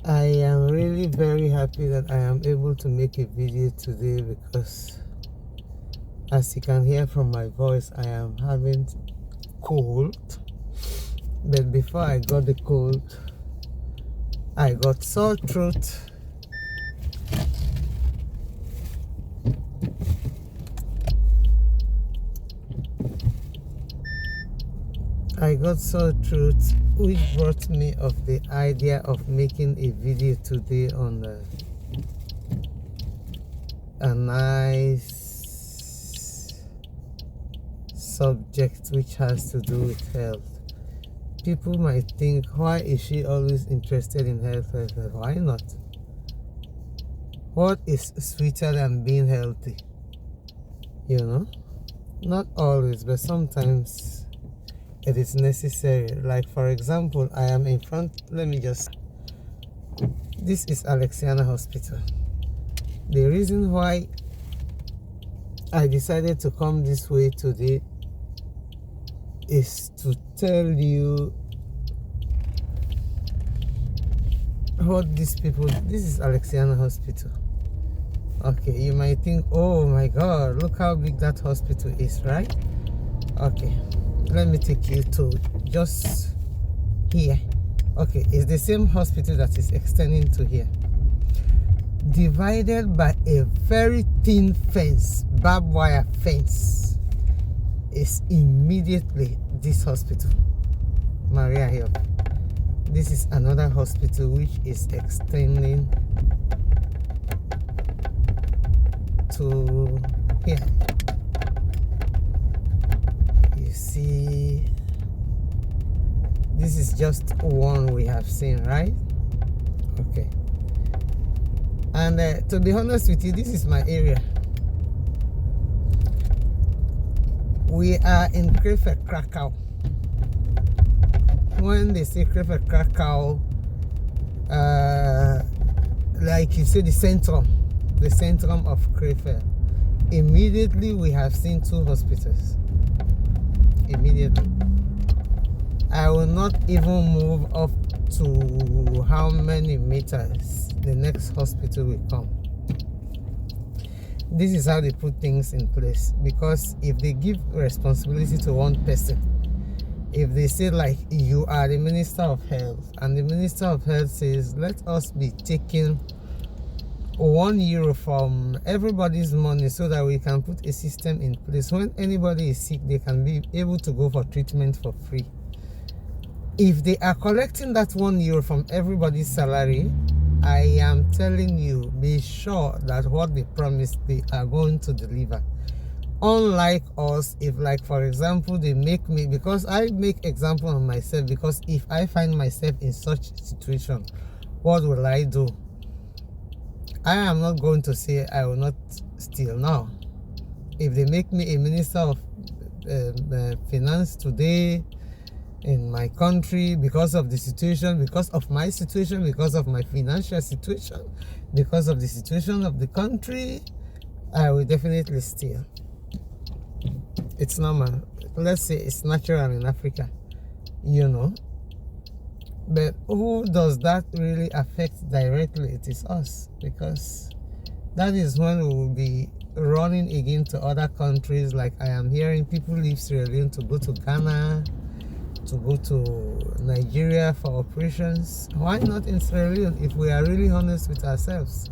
I am really very happy that I am able to make a video today because, as you can hear from my voice, I am having cold. But before I got the cold, I got sore throat. I got sore throat, which brought me of the idea of making a video today on a nice subject which has to do with health. People might think, why is she always interested in health? Why not? What is sweeter than being healthy? You know? Not always, but sometimes it is necessary. Like, for example, I am in front, this is Alexiana Hospital. The reason why I decided to come this way today is to tell you what these people, this is Alexiana Hospital. Okay, you might think, oh my God, look how big that hospital is, right? Okay, let me take you to just here. Okay, it's the same hospital that is extending to here, divided by a very thin fence, barbed wire fence. Is immediately this hospital, Maria Hill. This is another hospital which is extending to here. You see, this is just one we have seen, right? Okay. And to be honest with you, this is my area. We are in Krefeld, Krakow. When they say Krefeld, Krakow, like you say, the centrum of Krefeld, immediately we have seen two hospitals. Immediately. I will not even move up to how many meters the next hospital will come. This is how they put things in place, because if they give responsibility to one person, if they say, like, you are the Minister of Health, and the Minister of Health says, let us be taking €1 from everybody's money so that we can put a system in place. When anybody is sick, they can be able to go for treatment for free. If they are collecting that €1 from everybody's salary, I am telling you, be sure that what they promised, they are going to deliver. Unlike us, if, like, for example, they make me, because I make example of myself, because if I find myself in such situation, what will I do? I am not going to say I will not steal now. If they make me a Minister of Finance today in my country, because of the situation, because of my situation, because of my financial situation, because of the situation of the country, I will definitely steal. It's normal. Let's say it's natural in Africa, you know. But who does that really affect directly? It is us, because that is when we will be running again to other countries. Like, I am hearing people leave Sierra Leone to go to Ghana, to go to Nigeria for operations. Why not in Sierra Leone? If we are really honest with ourselves,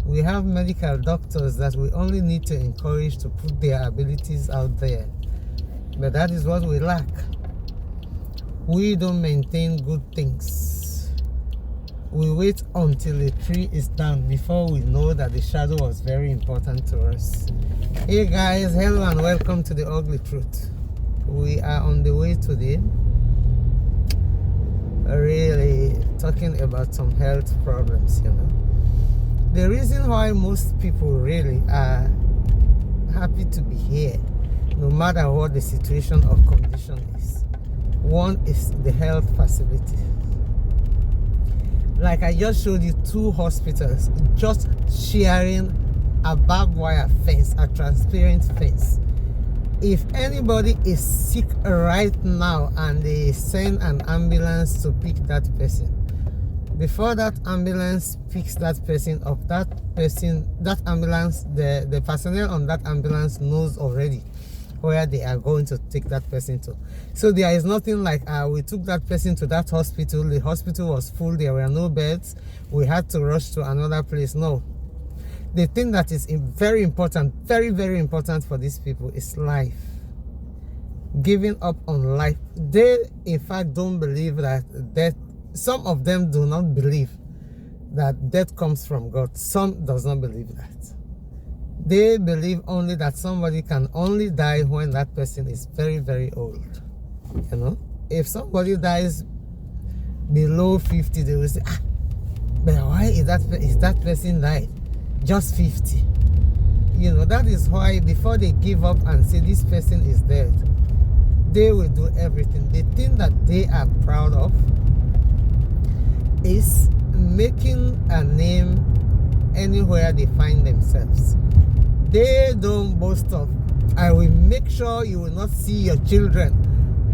we have medical doctors that we only need to encourage to put their abilities out there. But that is what we lack. We don't maintain good things. We wait until a tree is down before we know that the shadow was very important to us. Hey guys, hello and welcome to The Ugly Truth. We are on the way today, really talking about some health problems, you know. The reason why most people really are happy to be here, no matter what the situation or condition is, one is the health facility. Like, I just showed you two hospitals just sharing a barbed wire fence, a transparent fence. If anybody is sick right now and they send an ambulance to pick that person, Before that ambulance picks that person up, that ambulance, the personnel on that ambulance knows already where they are going to take that person to. So there is nothing like, we took that person to that hospital, the hospital was full, there were no beds, we had to rush to another place. No. The thing that is very important, very, very important for these people is life. Giving up on life. They, in fact, don't believe that death, some of them do not believe that death comes from God. Some does not believe that. They believe only that somebody can only die when that person is very, very old. You know, if somebody dies below 50, they will say, but why is that person died just 50? You know, that is why before they give up and say this person is dead, they will do everything. The thing that they are proud of is making a name anywhere they find themselves. They don't boast of, I will make sure you will not see your children.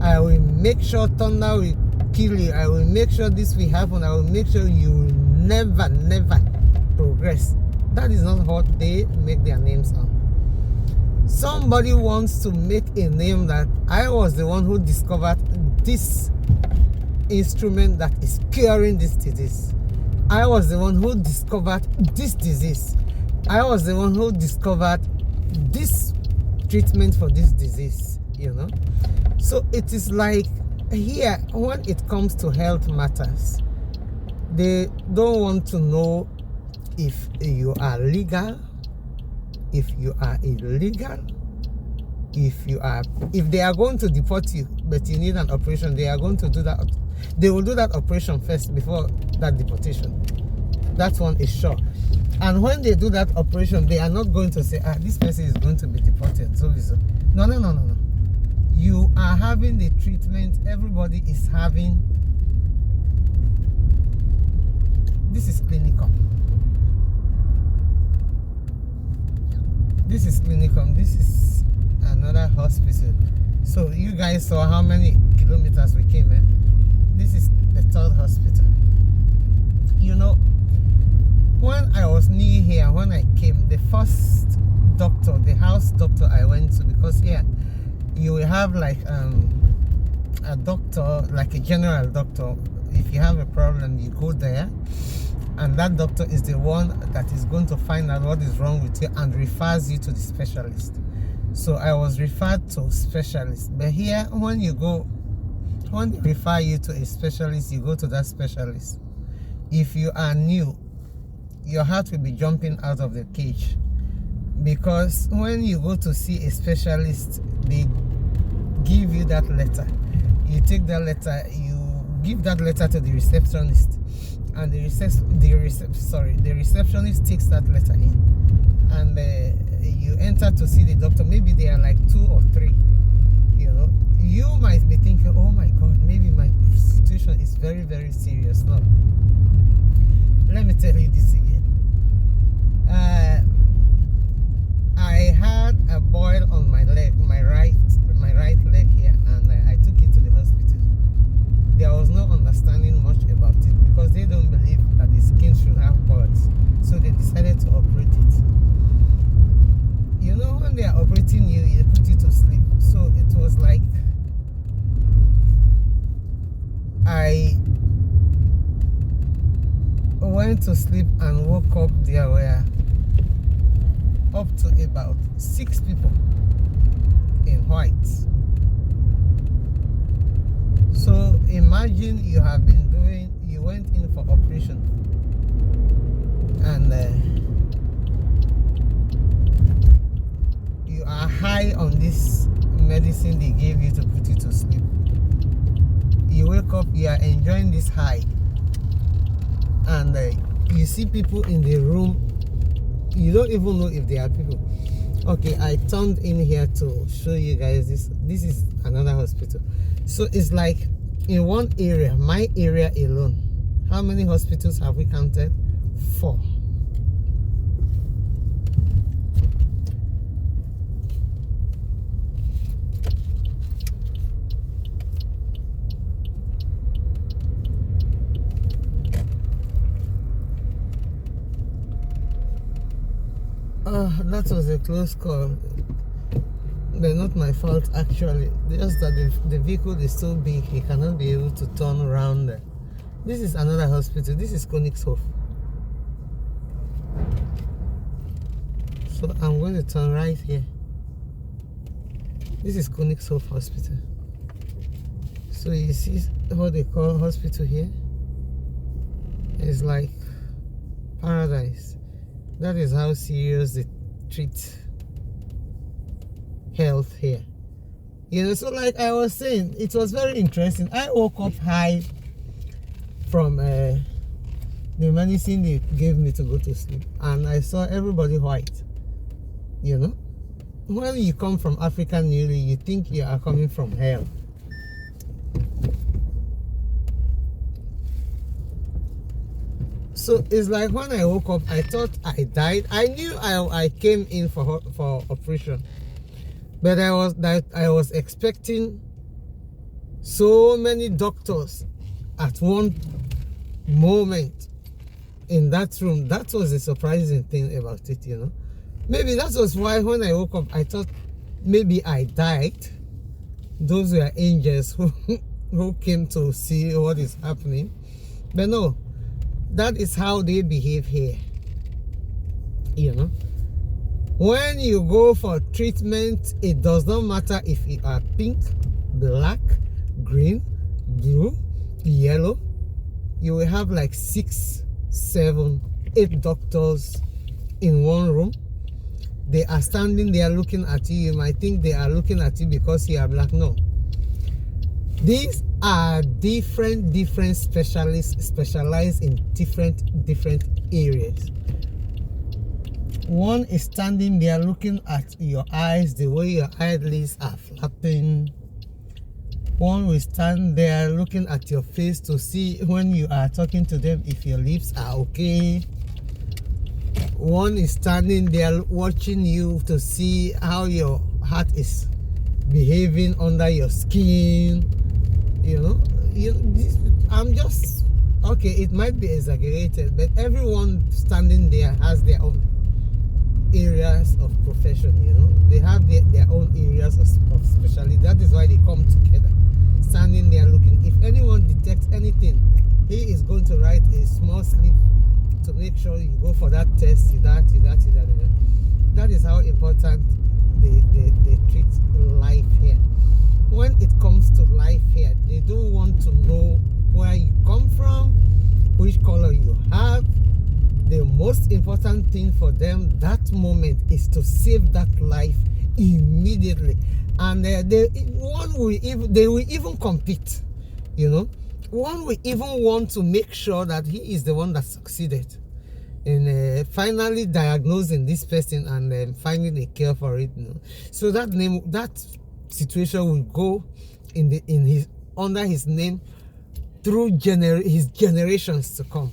I will make sure thunder will kill you. I will make sure this will happen. I will make sure you will never, never progress. That is not what they make their names on. Somebody wants to make a name that I was the one who discovered this instrument that is curing this disease. I was the one who discovered this disease. I was the one who discovered this treatment for this disease, you know. So it is like here, when it comes to health matters, they don't want to know if you are legal, if you are illegal, if they are going to deport you, but you need an operation, they are going to do that. They will do that operation first before that deportation. That one is sure. And when they do that operation, they are not going to say, this person is going to be deported. So. No. You are having the treatment. Everybody is having. This is clinical. This is clinical. This is another hospital. So you guys saw how many kilometers we came, eh? This is the third hospital. You know, when I was new here, when I came, the first doctor, the house doctor I went to, because here you will have like a doctor, like a general doctor. If you have a problem, you go there, and that doctor is the one that is going to find out what is wrong with you and refers you to the specialist. So I was referred to specialist. But here, when they refer you to a specialist, you go to that specialist. If you are new, your heart will be jumping out of the cage, because when you go to see a specialist, they give you that letter. You take that letter, you give that letter to the receptionist, and the receptionist takes that letter in, and you enter to see the doctor. Maybe they are like 2 or 3. You know, you might be thinking, oh my God, maybe my situation is very, very serious. No, let me tell you this again. I had a boil on my leg, my right leg here, and I took it to the hospital. There was no understanding much about it, because they don't believe that the skin should have boils. So they decided to operate it. You know, when they are operating you, they put you to sleep. So it was like I went to sleep and woke up. There were up to about 6 people in white. So imagine you went in for operation, and you are high on this medicine they gave you to put you to sleep. You wake up, you are enjoying this high, and you see people in the room. You don't even know if they are people. Okay, I turned in here to show you guys this. This is another hospital. So it's like in one area, my area alone. How many hospitals have we counted? 4. That was a close call. But not my fault actually. Just that the vehicle is so big, he cannot be able to turn around there. This is another hospital. This is Königshof. So I'm going to turn right here. This is Königshof Hospital. So you see what they call hospital here? It's like paradise. That is how serious they treat health here. You know, so like I was saying, it was very interesting. I woke up high from the medicine they gave me to go to sleep, and I saw everybody white. You know, when you come from Africa newly, you think you are coming from hell. So it's like when I woke up, I thought I died. I knew I came in for operation, but I was expecting so many doctors at one moment in that room. That was the surprising thing about it, you know. Maybe that was why when I woke up, I thought maybe I died. Those were angels who came to see what is happening. But no, that is how they behave here. You know, when you go for treatment, it does not matter if you are pink, black, green, blue, yellow. You will have like 6, 7, 8 doctors in one room. They are standing there looking at you. You might think they are looking at you because you are black. No. These are different specialists, specialized in different areas. One is standing there looking at your eyes, the way your eyelids are flapping. One will stand there looking at your face to see when you are talking to them if your lips are okay. One is standing there watching you to see how your heart is behaving under your skin. You know, I'm just, okay, it might be exaggerated, but everyone standing there has their own areas of profession, you know. They have their own areas of specialty. That is why they come together, standing there looking. If anyone detects anything, he is going to write a small slip to make sure you go for that test, that. That is how important they treat life here. When it comes to life here, they don't want to know where you come from, which color you have. The most important thing for them that moment is to save that life immediately, and they will even compete. You know, one will even want to make sure that he is the one that succeeded in finally diagnosing this person and finding a cure for it. You know? So that situation will go under his name through his generations to come.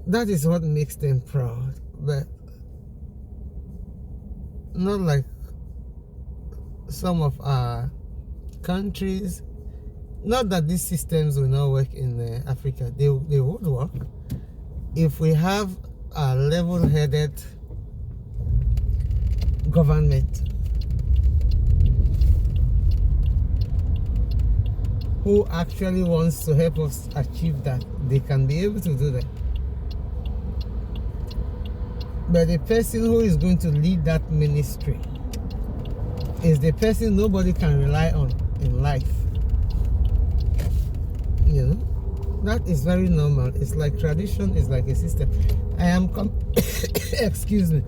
That is what makes them proud, but not like some of our countries. Not that these systems will not work in Africa. They would work if we have a level-headed government who actually wants to help us achieve that. They can be able to do that. But the person who is going to lead that ministry is the person nobody can rely on in life. You know, that is very normal. It's like tradition, it's like a system. I am excuse me.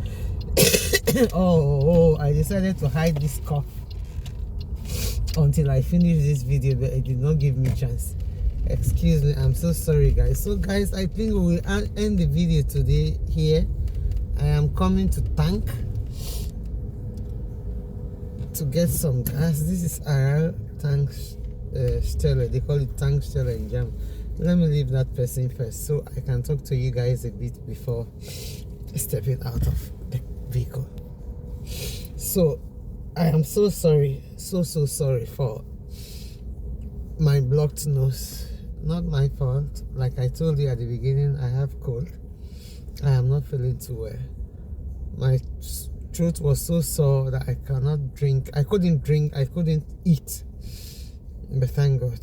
I decided to hide this cough until I finish this video, but it did not give me a chance. Excuse me, I'm so sorry guys. So guys, I think we will end the video today here. I am coming to tank to get some gas. This is our tank Stella. They call it tank Stella in German. Let me leave that person first so I can talk to you guys a bit before stepping out of the vehicle. So I am so sorry, so sorry for my blocked nose. Not my fault. Like I told you at the beginning, I have cold. I am not feeling too well. My throat was so sore that I cannot drink. I couldn't drink, I couldn't eat. But thank God,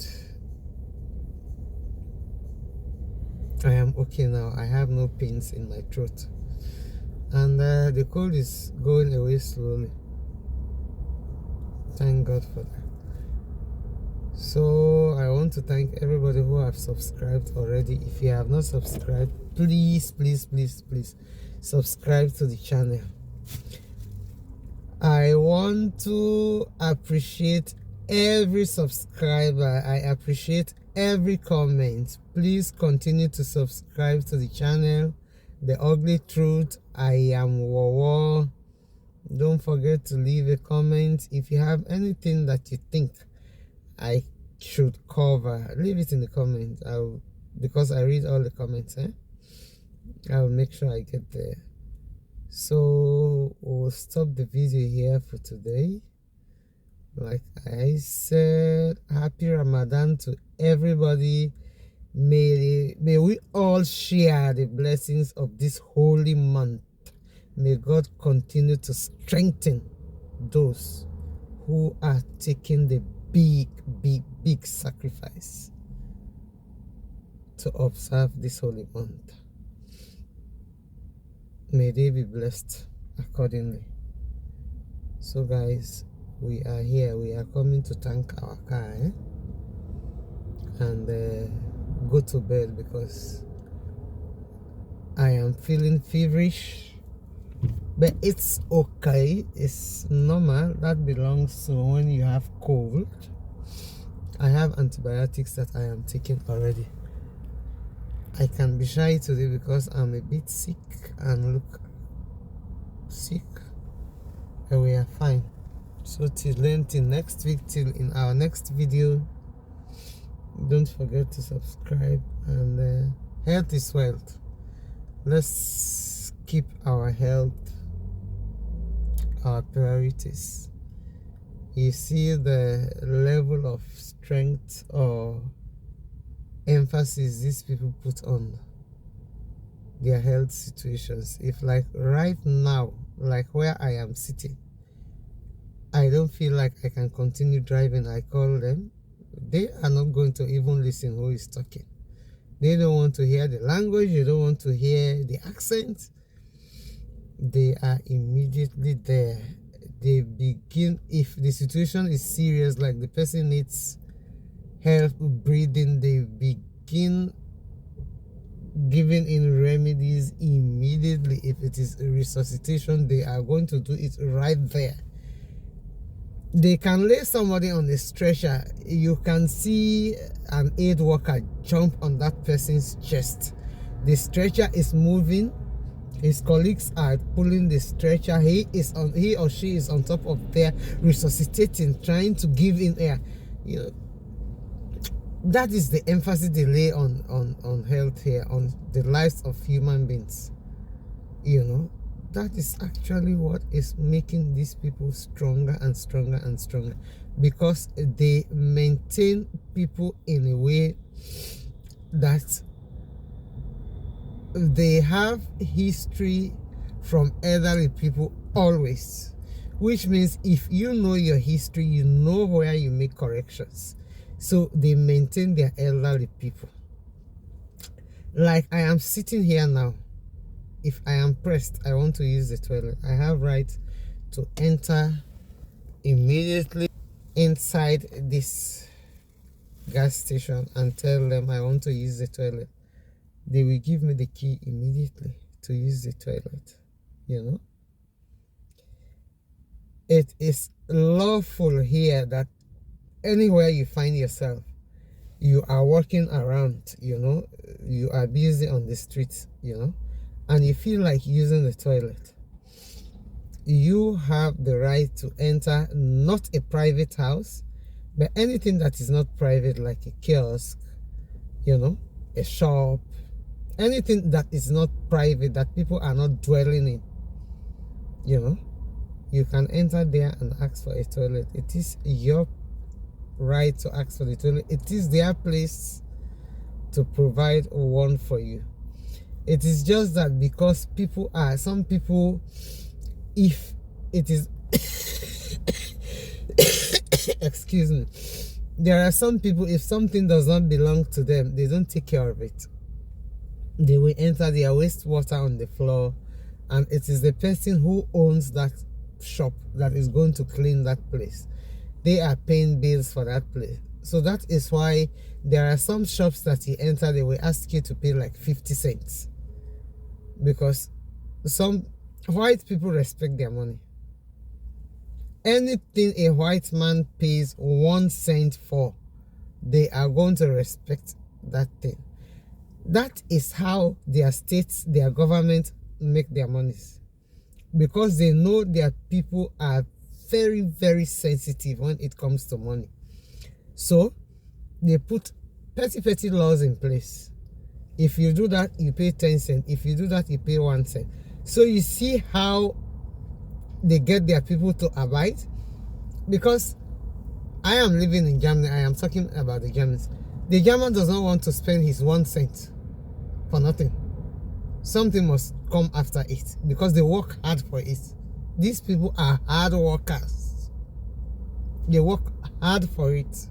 I am okay now. I have no pains in my throat. And the cold is going away slowly. Thank God for that. So I want to thank everybody who have subscribed already. If you have not subscribed, please subscribe to the channel. I want to appreciate every subscriber. I appreciate every comment. Please continue to subscribe to the channel. The Ugly Truth. I am Wowo. Don't forget to leave a comment. If you have anything that you think I should cover, leave it in the comments. Because I read all the comments, I'll make sure I get there. So we'll stop the video here for today. Like I said, happy Ramadan to everybody. May we all share the blessings of this holy month. May God continue to strengthen those who are taking the big sacrifice to observe this holy month. May they be blessed accordingly. So guys, we are here. We are coming to tank our car and go to bed because I am feeling feverish. But it's okay. It's normal. That belongs to when you have cold. I have antibiotics that I am taking already. I can be shy today because I'm a bit sick and look sick. But we are fine. So till then, till next week, till in our next video, don't forget to subscribe. And health is wealth. Let's keep our health our priorities. You see the level of strength or emphasis these people put on their health situations. If like right now, like where I am sitting, I don't feel like I can continue driving, I call them, they are not going to even listen who is talking. They don't want to hear the language, they don't want to hear the accent. They are immediately there. They begin, if the situation is serious, like the person needs help breathing, they begin giving in remedies immediately. If it is resuscitation, they are going to do it right there. They can lay somebody on a stretcher. You can see an aid worker jump on that person's chest. The stretcher is moving. His colleagues are pulling the stretcher. He or she is on top of there, resuscitating, trying to give in air. You know, that is the emphasis they lay on health here, on the lives of human beings. You know, that is actually what is making these people stronger and stronger and stronger, because they maintain people in a way that they have history from elderly people always, which means if you know your history, you know where you make corrections. So they maintain their elderly people. Like I am sitting here now. If I am pressed, I want to use the toilet, I have right to enter immediately inside this gas station and tell them I want to use the toilet. They will give me the key immediately to use the toilet. You know, it is lawful here that anywhere you find yourself, you are walking around, you know, you are busy on the streets, you know, and you feel like using the toilet, you have the right to enter not a private house, but anything that is not private, like a kiosk, you know, a shop, anything that is not private, that people are not dwelling in, you know, you can enter there and ask for a toilet. It is your right to ask for the toilet. It is their place to provide one for you. It is just that because some people, if it is excuse me, there are some people, if something does not belong to them, they don't take care of it. They will enter their wastewater on the floor, and it is the person who owns that shop that is going to clean that place. They are paying bills for that place. So that is why there are some shops that you enter, they will ask you to pay like 50 cents, because some white people respect their money. Anything a white man pays 1 cent for, they are going to respect that thing. That is how their states, their government make their monies, because they know their people are very, very sensitive when it comes to money. So they put petty laws in place. If you do that, you pay 10 cents. If you do that, you pay 1 cent. So you see how they get their people to abide. Because I am living in Germany, I am talking about the Germans. The German does not want to spend his 1 cent for nothing. Something must come after it, because they work hard for it. These people are hard workers. They work hard for it,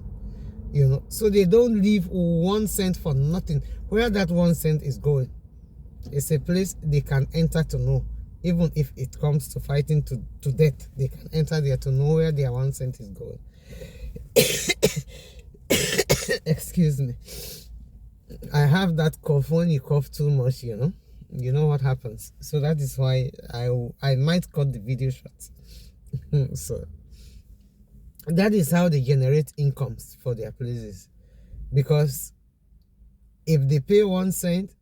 you know. So they don't leave 1 cent for nothing. Where that 1 cent is going, it's a place they can enter to know. Even if it comes to fighting to death, they can enter there to know where their 1 cent is going. Excuse me. I have that cough. When you cough too much, you know what happens. So that is why I might cut the video short. So that is how they generate incomes for their places. Because if they pay 1 cent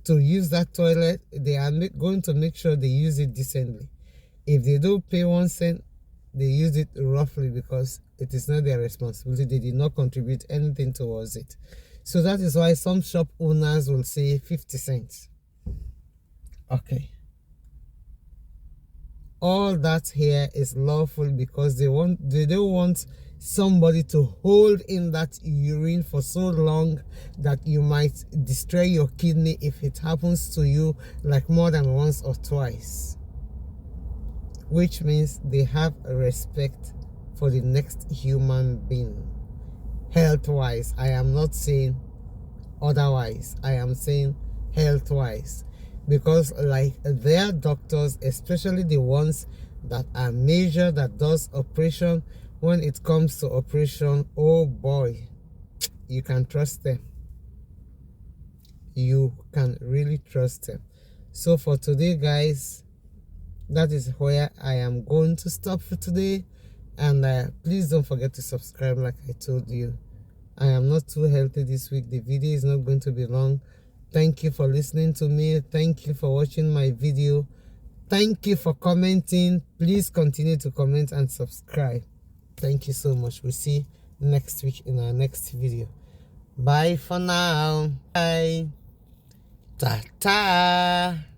to use that toilet, they are going to make sure they use it decently. If they don't pay 1 cent, they use it roughly, because it is not their responsibility. They did not contribute anything towards it. So that is why some shop owners will say 50 cents. Okay. All that here is lawful, because they don't want somebody to hold in that urine for so long that you might destroy your kidney if it happens to you like more than once or twice. Which means they have a respect for the next human being. Health-wise, I am not saying otherwise. I am saying health-wise. Because like their doctors, especially the ones that are major, that does operation, when it comes to operation, oh boy, you can trust them. You can really trust them. So for today, guys, that is where I am going to stop for today. And please don't forget to subscribe like I told you. I am not too healthy this week. The video is not going to be long. Thank you for listening to me. Thank you for watching my video. Thank you for commenting. Please continue to comment and subscribe. Thank you so much. We'll see next week in our next video. Bye for now. Bye. Ta-ta.